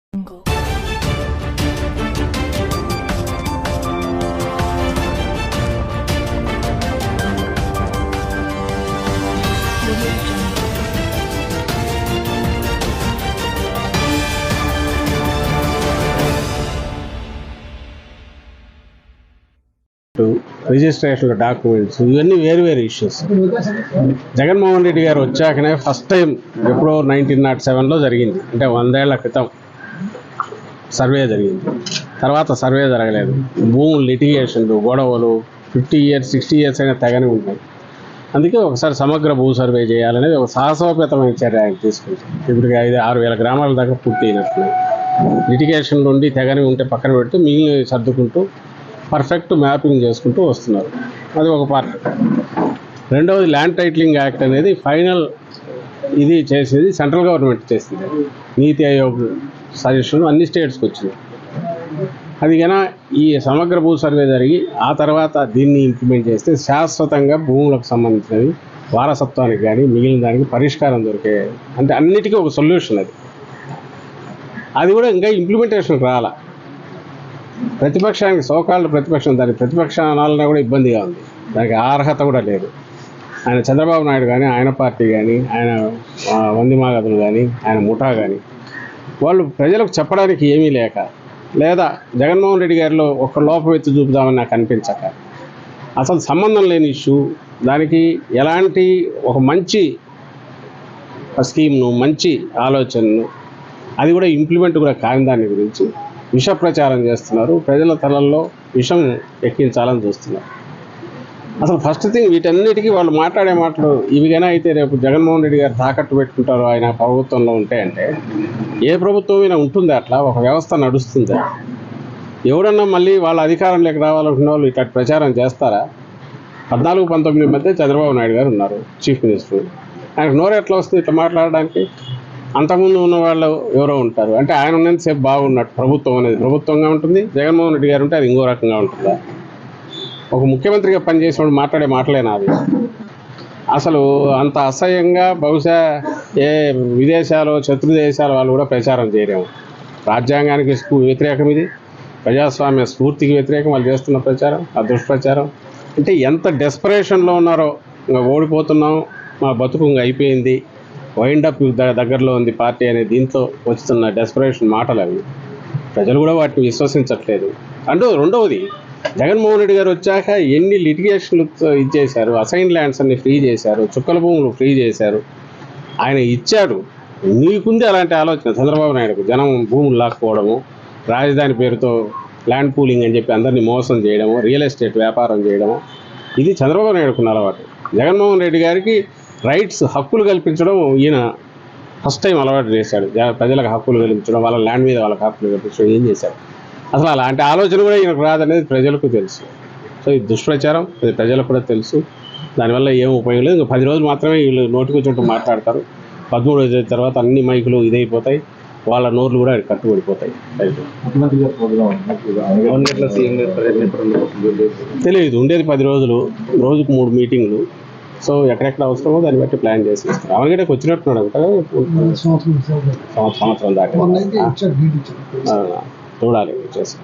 Registration documents ఇవన్నీ వేరు issues. Jaganmohan Reddy గారు వచ్చాకనే ఫస్ట్ టైం ఎప్పుడో 1907లో జరిగింది, అంటే 100 ఏళ్ల క్రితం సర్వే జరిగింది. తర్వాత సర్వే జరగలేదు. భూములు లిటిగేషన్లు, గొడవలు 50 years 60 years అయినా తెగని ఉంటాయి. అందుకే ఒకసారి సమగ్ర భూ సర్వే చేయాలనేది ఒక సాహసోపేతమైన చర్య ఆయన తీసుకుంది. ఇప్పటికి 5-6 వేల గ్రామాల దాకా పూర్తి అయినట్టున్నాయి. లిటిగేషన్ నుండి తెగని ఉంటే పక్కన పెడుతూ మిగిలిన సర్దుకుంటూ పర్ఫెక్ట్ మ్యాపింగ్ చేసుకుంటూ వస్తున్నారు. అది ఒక పార్ట్. రెండవది ల్యాండ్ టైటిలింగ్ యాక్ట్ అనేది ఫైనల్ ఇది చేసేది సెంట్రల్ గవర్నమెంట్ చేసింది. నీతి ఆయోగ్ సజెషన్ అన్ని స్టేట్స్కి వచ్చింది. అది కన్నా ఈ సమగ్ర భూ సర్వే జరిగి ఆ తర్వాత దీన్ని ఇంప్లిమెంట్ చేస్తే శాశ్వతంగా భూములకు సంబంధించినవి వారసత్వానికి కానీ మిగిలిన దానికి పరిష్కారం దొరికే, అంటే అన్నిటికీ ఒక సొల్యూషన్. అది కూడా ఇంకా ఇంప్లిమెంటేషన్కి రాలా. ప్రతిపక్షానికి సోకాళ్ళు ప్రతిపక్షం, దాని ప్రతిపక్ష అనాలన్నా కూడా ఇబ్బందిగా ఉంది. దానికి అర్హత కూడా లేదు. ఆయన చంద్రబాబు నాయుడు కానీ, ఆయన పార్టీ కానీ, ఆయన వందిమాగదులు కానీ, ఆయన ముఠా కానీ, వాళ్ళు ప్రజలకు చెప్పడానికి ఏమీ లేక, లేదా జగన్మోహన్ రెడ్డి గారిలో ఒక లోపం ఎత్తి చూపుదామని నాకు అనిపించక, అసలు సంబంధం లేని ఇష్యూ, దానికి ఎలాంటి ఒక మంచి స్కీమ్ను, మంచి ఆలోచనను, అది కూడా ఇంప్లిమెంట్ కూడా కాని దాని గురించి విష ప్రచారం చేస్తున్నారు. ప్రజల తలల్లో విషం ఎక్కించాలని చూస్తున్నారు. అసలు ఫస్ట్ థింగ్, వీటన్నిటికీ వాళ్ళు మాట్లాడే మాటలు ఇవిగానే అయితే రేపు జగన్మోహన్ రెడ్డి గారు తాకట్టు పెట్టుకుంటారు ఆయన ప్రభుత్వంలో ఉంటే, అంటే ఏ ప్రభుత్వమైనా ఉంటుందా అట్లా? ఒక వ్యవస్థ నడుస్తుందా? ఎవడన్నా మళ్ళీ వాళ్ళ అధికారంలోకి రావాలనుకున్న వాళ్ళు ఇట్లా ప్రచారం చేస్తారా? 14-19 మధ్య చంద్రబాబు నాయుడు గారు ఉన్నారు చీఫ్ మినిస్టర్. ఆయనకు నోరు ఎట్లా వస్తుంది ఇట్లా మాట్లాడడానికి? అంతకుముందు ఉన్న వాళ్ళు ఎవరో ఉంటారు. అంటే ఆయన ఉన్నంతసేపు బాగున్నట్టు ప్రభుత్వం అనేది ప్రభుత్వంగా ఉంటుంది, జగన్మోహన్ రెడ్డి గారు ఉంటే అది ఇంకో రకంగా ఉంటుందా? ఒక ముఖ్యమంత్రిగా పనిచేసేవాడు మాట్లాడే మాటలేనా అవి? అసలు అంత అసహ్యంగా బహుశా ఏ విదేశాలు, శత్రు దేశాల వాళ్ళు కూడా ప్రచారం చేయలేము. రాజ్యాంగానికి వ్యతిరేకం, ఇది ప్రజాస్వామ్య స్ఫూర్తికి వ్యతిరేకం వాళ్ళు చేస్తున్న ప్రచారం, ఆ దుష్ప్రచారం. అంటే ఎంత డెస్పరేషన్లో ఉన్నారో, ఇంకా ఓడిపోతున్నాం, మా బతుకు ఇంకా అయిపోయింది, వైండప్ దగ్గరలో ఉంది పార్టీ అనే దీంతో వస్తున్న డెస్పరేషన్ మాటలు అవి. ప్రజలు కూడా వాటిని విశ్వసించట్లేదు. అంటూ రెండవది, జగన్మోహన్ రెడ్డి గారు వచ్చాక ఎన్ని లిటిగేషన్లు ఇచ్చేశారు, అసైన్ ల్యాండ్స్ అన్ని ఫ్రీ చేశారు, చుక్కల భూములు ఫ్రీ చేశారు. ఆయన ఇచ్చాడు, నీకుంది అలాంటి ఆలోచన చంద్రబాబు నాయుడుకు. జనం భూములు లాక్కోవడము, రాజధాని పేరుతో ల్యాండ్ పూలింగ్ అని చెప్పి అందరినీ మోసం చేయడము, రియల్ ఎస్టేట్ వ్యాపారం చేయడము, ఇది చంద్రబాబు నాయుడుకున్న అలవాటు. జగన్మోహన్ రెడ్డి గారికి రైట్స్, హక్కులు కల్పించడం ఈయన ఫస్ట్ టైం అలవాటు చేశాడు. ప్రజలకు హక్కులు కల్పించడం, వాళ్ళ ల్యాండ్ మీద వాళ్ళకి హక్కులు కల్పించడం ఏం చేశాడు? అసలు అలాంటి ఆలోచన కూడా ఈయనకు రాదనేది ప్రజలకు తెలుసు. సో ఇది దుష్ప్రచారం, అది ప్రజలకు కూడా తెలుసు. దానివల్ల ఏం ఉపయోగం లేదు. ఇంకా 10 రోజులు మాత్రమే వీళ్ళు నోటికొచ్చినట్టు మాట్లాడతారు. 13వ తేదీ తర్వాత అన్ని మైకులు ఇదైపోతాయి, వాళ్ళ నోర్లు కూడా కట్టుబడిపోతాయి. తెలియదు, ఉండేది 10 రోజులు, రోజుకు 3 మీటింగ్లు. సో ఎక్కడెక్కడ అవసరమో దాన్ని బట్టి ప్లాన్ చేసి ఇస్తారు. అవన్నీ వచ్చినట్టున్నాడు అంట, సంవత్సరం దాకా చూడాలి చేసి.